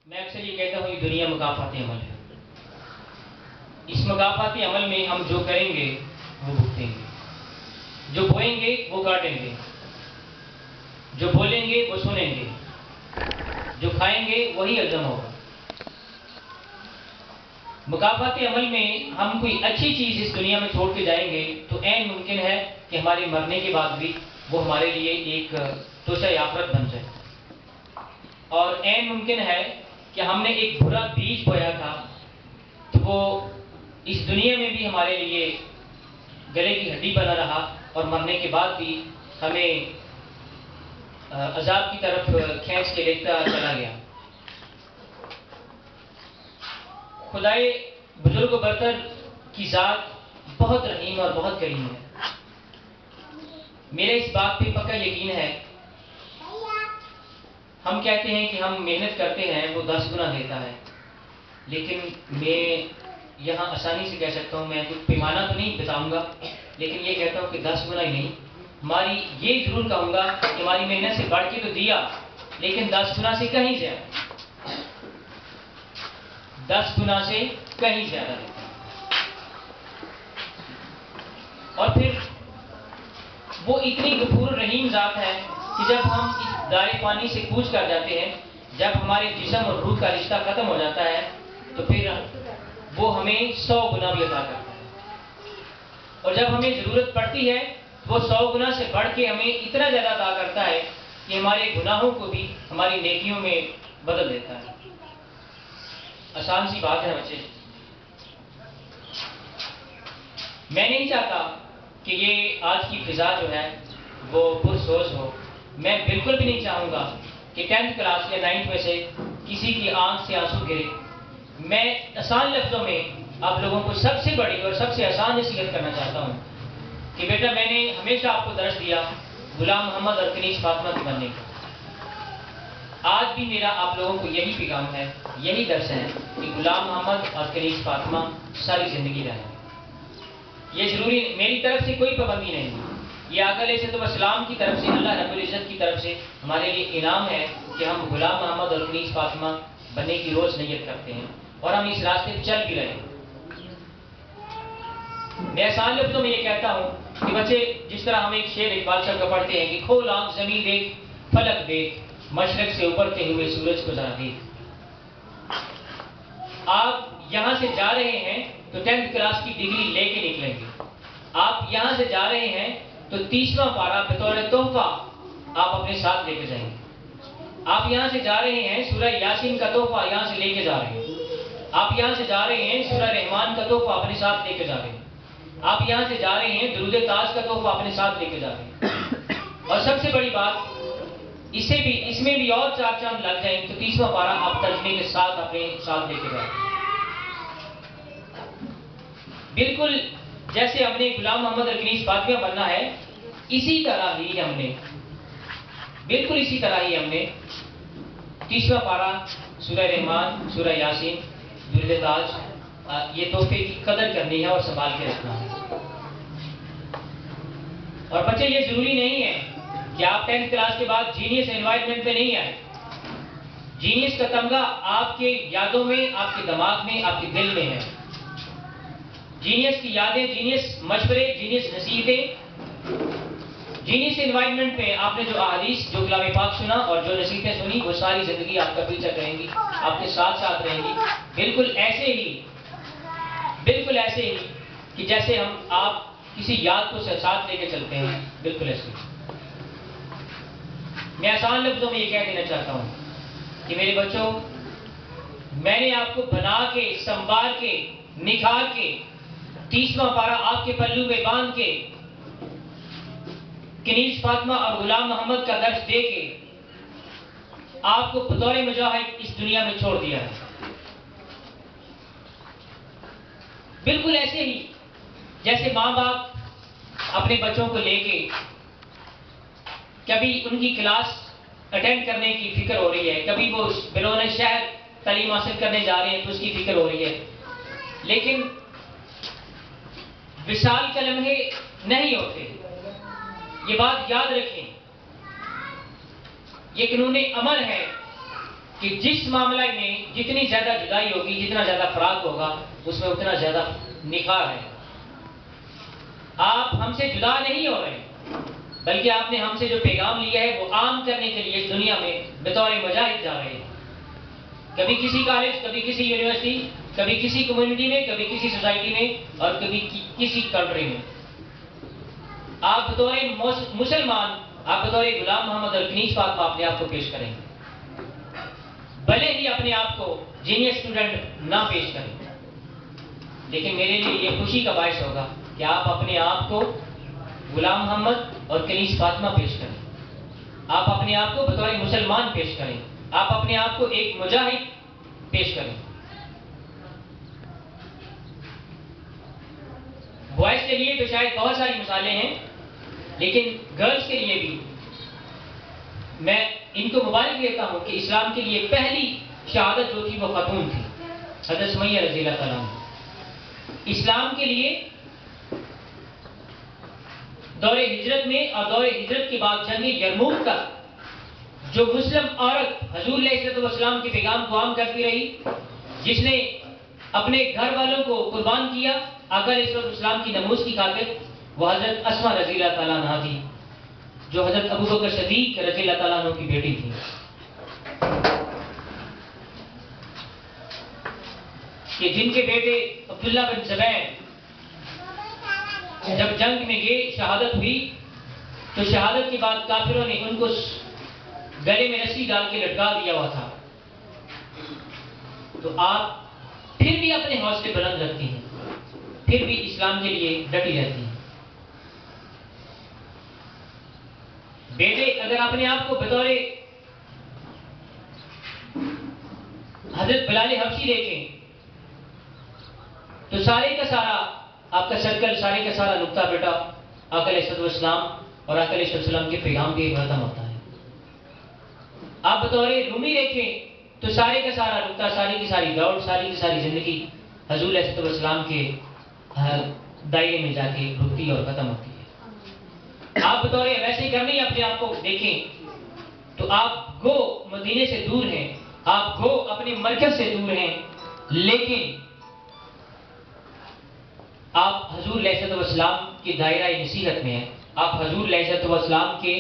मैं अक्सर ये कहता हूँ ये दुनिया मुकाफाती अमल है। इस मुकाफाती अमल में हम जो करेंगे वो भुगतेंगे, जो बोएंगे वो काटेंगे, जो बोलेंगे वो सुनेंगे, जो खाएंगे वही हजम होगा। मुकाफाती अमल में हम कोई अच्छी चीज इस दुनिया में छोड़ के जाएंगे तो ऐन मुमकिन है कि हमारे मरने के बाद भी वो हमारे लिए एक तोशा आफरत बन जाए, और ऐन मुमकिन है कि हमने एक बुरा बीज बोया था तो वो इस दुनिया में भी हमारे लिए गले की हड्डी बना रहा और मरने के बाद भी हमें अजाब की तरफ खींच के लेता चला गया। खुदाए बुजुर्ग बरतर की जात बहुत रहीम और बहुत करीम है। मेरे इस बात पे पक्का यकीन है, हम कहते हैं कि हम मेहनत करते हैं वो 10 गुना देता है, लेकिन मैं यहाँ आसानी से कह सकता हूँ, मैं कुछ पैमाना तो नहीं बताऊंगा, लेकिन ये कहता हूँ कि 10 गुना ही नहीं, हमारी ये जरूर कहूँगा कि हमारी मेहनत से बढ़ के तो दिया, लेकिन 10 गुना से कहीं ज्यादा, 10 गुना से कहीं ज्यादा देता है। और फिर वो इतनी गफूर रहीम जात है कि जब हम इस दायरे पानी से कूच कर जाते हैं, जब हमारे जिस्म और रूह का रिश्ता खत्म हो जाता है, तो फिर वो हमें 100 गुना भी अता करता है। और जब हमें जरूरत पड़ती है वो 100 गुना से बढ़ के हमें इतना ज्यादा अता करता है कि हमारे गुनाहों को भी हमारी नेकियों में बदल देता है। आसान सी बात है बच्चे। मैं नहीं चाहता कि ये आज की फिजा जो है वो पुरसोच हो। मैं बिल्कुल भी नहीं चाहूंगा कि 10th क्लास या 9th में से किसी की आंख से आंसू गिरे। मैं आसान लफ्जों में आप लोगों को सबसे बड़ी और सबसे आसान नसीहत करना चाहता हूँ कि बेटा, मैंने हमेशा आपको दर्श दिया गुलाम मोहम्मद और कनीज फातिमा के बनने का। आज भी मेरा आप लोगों को यही पैगाम है, यही दर्श है कि गुलाम मोहम्मद और कनीज फातिमा सारी जिंदगी रहें। ये जरूरी, मेरी तरफ से कोई पाबंदी नहीं, ये आकल से तो इस्लाम की तरफ से, अल्लाह रब्बुल इज्जत की तरफ से हमारे लिए इनाम है कि हम गुलाम मोहम्मद और कनीज फातिमा बनने की रोज नियत करते हैं और हम इस रास्ते पर चल भी रहे हैं। मैं आसान लफ्जों में ये कहता हूँ कि बच्चे, जिस तरह हम एक शेर इकबाल साहब का पढ़ते हैं कि खोल आंख ज़मीन देख, फलक देख, मशरक से उभरते हुए सूरज को जरा देख। आप यहाँ से जा रहे हैं तो 10th क्लास की डिग्री लेके निकलेंगे। आप यहाँ से जा रहे हैं तो 30वां पारा बतौर तोहफा आप अपने साथ लेके जाएंगे। आप यहाँ से जा रहे हैं सूरह यासीन का तोहफा यहाँ से लेके जा रहे हैं। आप यहाँ से जा रहे हैं सूरह रहमान का तोहफा अपने साथ लेके जा रहे हैं। आप यहाँ से जा रहे हैं दुरूद ताज का तोहफा अपने साथ लेके जा रहे हैं। और सबसे बड़ी बात, इसमें भी और 4 चांद लग जाएंगे तो 30वां पारा आप तर्जमे के साथ अपने साथ लेके जा रहे हैं। बिल्कुल जैसे हमने गुलाम मोहम्मद और कनीज फातिमा बनना है, इसी तरह ही हमने, बिल्कुल इसी तरह ही हमने 30वां पारा सूरह रहमान, सूरह यासीन, दुरूद ताज, ये तोहफे की कदर करनी है और संभाल के रखना है। और बच्चे, ये जरूरी नहीं है कि आप 10th क्लास के बाद जीनियस एनवायरनमेंट में नहीं आए। जीनियस का तमगा आपके यादों में, आपके दिमाग में, आपके दिल में है। जीनियस की यादें, जीनियस मशवरे, जीनियस नसीहतें, जीनियस एनवायरनमेंट में आपने जो अहादीस, जो कलाम पाक सुना और जो नसीहतें सुनी, वो सारी जिंदगी आपका पीछा करेंगी, आपके साथ साथ रहेंगी। बिल्कुल ऐसे ही कि जैसे आप किसी याद को साथ लेके चलते हैं, बिल्कुल ऐसे। मैं आसान लफ्जों में ये कह देना चाहता हूं कि मेरे बच्चों, मैंने आपको बना के, संवार के, निखार के, 30वां पारा आपके पल्लू में बांध के, कनीज फातिमा और गुलाम मोहम्मद का दर्श दे के आपको बतौर मुजाहिद इस दुनिया में छोड़ दिया है। बिल्कुल ऐसे ही जैसे माँ बाप अपने बच्चों को लेके कभी उनकी क्लास अटेंड करने की फिक्र हो रही है, कभी वो बिरोने शहर तालीम हासिल करने जा रहे हैं तो उसकी फिक्र हो रही है, लेकिन विशाल के लम्हे नहीं होते। ये बात याद रखें, ये कानून अमल है कि जिस मामले में जितनी ज्यादा जुदाई होगी, जितना ज्यादा फराक होगा, उसमें उतना ज्यादा निखार है। आप हमसे जुदा नहीं हो रहे, बल्कि आपने हमसे जो पैगाम लिया है वो आम करने के लिए दुनिया में बतौर मुजाहिद जा रहे हैं। कभी किसी कॉलेज, कभी किसी यूनिवर्सिटी, कभी किसी कम्युनिटी में, कभी किसी सोसाइटी में, और कभी किसी कंट्री में। आप बतौर मुसलमान, आप बतौर गुलाम मोहम्मद और कनीज फातिमा अपने आप को पेश करेंगे, भले ही अपने आप को जीनियस स्टूडेंट ना पेश करें, लेकिन मेरे लिए ये खुशी का बायस होगा कि आप अपने आप को गुलाम मोहम्मद और कनीज फातिमा पेश करें। आप अपने आप को बतौर मुसलमान पेश करें। आप अपने आप को एक मुजाहिद पेश करें। बॉयज के लिए तो शायद बहुत सारी मिसालें हैं, लेकिन गर्ल्स के लिए भी मैं इनको मुबारक देता हूं कि इस्लाम के लिए पहली शहादत जो थी वो खातून थी, हज़रत सुमैया रज़ी अल्लाह तआला अन्हा। इस्लाम के लिए दौरे हिजरत में और दौरे हिजरत के बाद जंग यरमूक तक जो मुस्लिम औरत हुजूर अलैहिस्सलाम के पैगाम को आम करती रही, जिसने अपने घर वालों को कुर्बान किया आका अलैहिस्सलाम की नमूज की खातिर, वो हजरत अस्मा रज़ी अल्लाह तआला अन्हा थी, जो हजरत अबू बकर सिद्दीक रज़ी अल्लाह तआला अन्हु की बेटी थी। कि जिनके बेटे अब्दुल्ला बिन ज़ुबैर जब जंग में गए, शहादत हुई, तो शहादत के बाद काफिरों ने उनको गले में रस्सी डाल के लटका दिया हुआ था। तो आप फिर भी अपने हौसले बुलंद रखती हैं, फिर भी इस्लाम के लिए डटी रहती हैं। बेटे अगर अपने आप को बतौर हजरत बिलाल हबशी देखें, तो सारे का सारा आपका सर्कल, सारे का सारा नुक्ता बेटा आका अलैहिस्सलाम और आका अलैहिस्सलाम के पैगाम पे खत्म होता है। आप बतौर रूमी देखें तो सारे का सारा नुक्ता, सारी की सारी दौड़, सारी की सारी जिंदगी हुजूर अलैहिस्सलाम के दायरे में जाके रुकती और खत्म होती है। आप बतौर वैसे करने अपने आप को देखें तो आप गो मदीने से दूर हैं, आप गो अपने मरकज से दूर हैं, लेकिन आप हुजूर अलैहिस्सलाम के दायरा नसीहत में हैं, आप हुजूर अलैहिस्सलाम के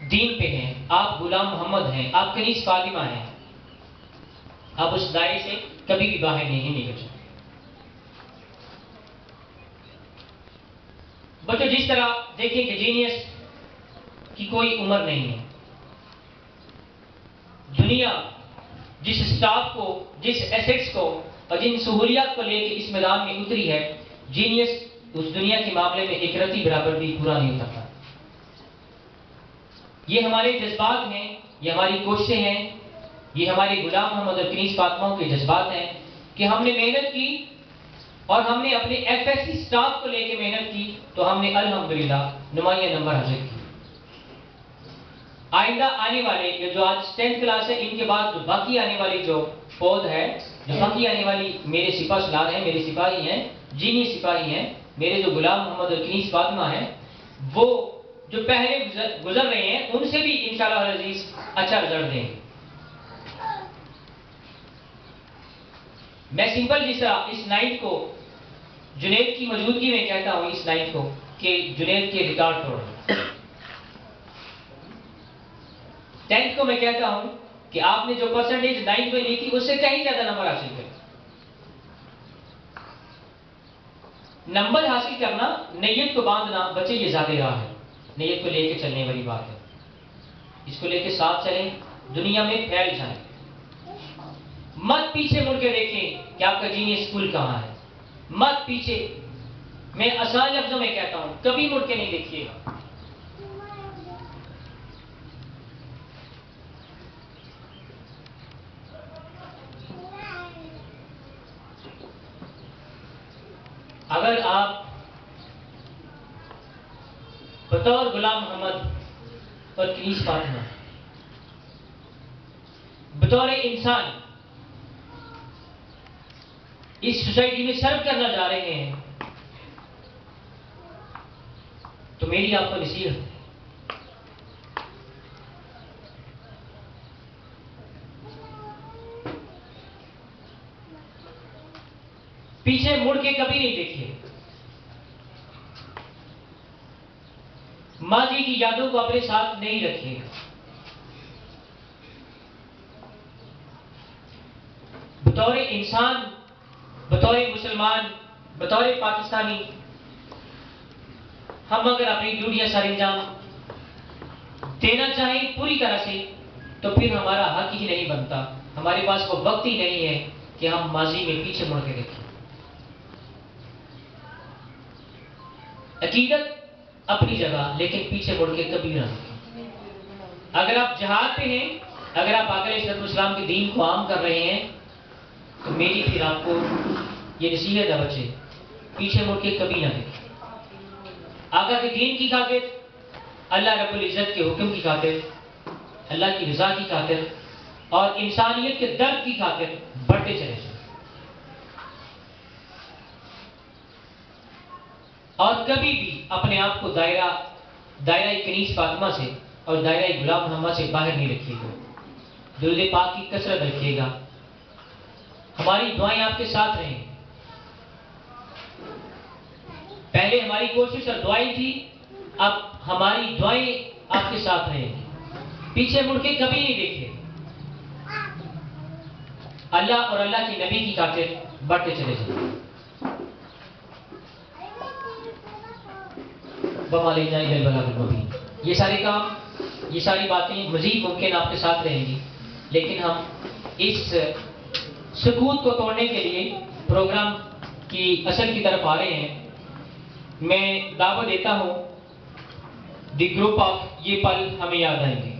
दीन पे हैं, आप गुलाम मोहम्मद हैं, आप कनीज फातिमा हैं। आप उस दायरे से कभी भी बाहर नहीं निकल सकते। बच्चों, जिस तरह देखें कि जीनियस की कोई उम्र नहीं है। दुनिया जिस स्टाफ को, जिस एसेट्स को और जिन सहूलियात को लेकर इस मैदान में उतरी है, जीनियस उस दुनिया के मामले में एक रत्ती बराबर भी पूरा नहीं उतरता। ये हमारे जज्बात हैं, ये हमारी कोशिशें हैं, ये हमारे गुलाम मोहम्मद और कनीज फातिमाओं के जज्बात हैं कि हमने मेहनत की और हमने अपने एफएससी स्टाफ को लेकर मेहनत की, तो हमने अल्हम्दुलिल्लाह नुमाइया नंबर हासिल किया। आइंदा आने वाले ये जो आज 10th क्लास है, इनके बाद जो बाकी आने वाली जो पौध है, जो बाकी आने वाली मेरे सिपा सलार हैं, मेरे सिपाही हैं, जीनी सिपाही हैं, मेरे जो गुलाम मोहम्मद और कनीज फातिमा हैं, वो जो पहले गुजर रहे हैं, उनसे भी इंशाअल्लाह अजीज अच्छा रिजल्ट देंगे। मैं सिंपल जिस तरह इस नाइट को जुनैद की मौजूदगी में कहता हूं, इस नाइट को कि जुनैद के रिकॉर्ड तोड़। 10th को मैं कहता हूं कि आपने जो परसेंटेज 9th में ली थी उससे कहीं ज्यादा नंबर हासिल करें। नंबर हासिल करना, नीयत को बांधना बच्चे ये ज्यादा राह है, नीयत को लेके चलने वाली बात है। इसको लेके साथ चलें, दुनिया में फैल जाएं, मत पीछे मुड़ के देखें कि आपका जीनियस स्कूल कहां है, मत पीछे। मैं आसान लफ्जों में कहता हूं, कभी मुड़ के नहीं देखिएगा। अगर आप बतौर गुलाम मोहम्मद और कनीज फातिमा बतौर इंसान इस सोसाइटी में सर्व करना जा रहे हैं, तो मेरी आपको नसीहत है, पीछे मुड़ के कभी नहीं देखिए। माजी की यादों को अपने साथ नहीं रखिए। बतौर इंसान, बतौर मुसलमान, बतौर पाकिस्तानी, हम अगर अपनी ड्यूटियां सर अंजाम देना चाहें पूरी तरह से, तो फिर हमारा हक ही नहीं बनता, हमारे पास वो वक्त ही नहीं है कि हम माजी में पीछे मुड़ के देखें। अकीदत अपनी जगह, लेकिन पीछे मुड़ के कभी ना देखें। अगर आप जहाद पे हैं, अगर आप आका अलैहिस्सलाम के दीन को आम कर रहे हैं, तो मेरी फिर आपको ये नसीहत है बच्चे, पीछे मुड़ के कभी ना देखें। आका के दीन की खातिर, अल्लाह रब्बुल इज्जत के हुक्म की खातिर, अल्लाह की रजा की खातिर और इंसानियत के दर्द की खातिर बढ़ते चले जाए। और कभी भी अपने आप को दायरा कनीज फातिमा से और दायरा गुलाम मोहम्मद से बाहर नहीं रखिएगा। दुरूद पाक की कसरत रखिएगा। हमारी दुआएं आपके साथ रहें। पहले हमारी कोशिश और दुआएं थी, अब हमारी दुआएं आपके साथ रहेंगी। पीछे मुड़ के कभी नहीं देखिए। अल्लाह और अल्लाह के नबी की खातिर बढ़ते चले जाए। ये सारे काम, ये सारी बातें मजीद मुमकिन आपके साथ रहेंगी, लेकिन हम इस सुकूत को तोड़ने के लिए प्रोग्राम की असल की तरफ आ रहे हैं। मैं दावा देता हूं, द ग्रुप ऑफ ये पल हमें याद आएंगे।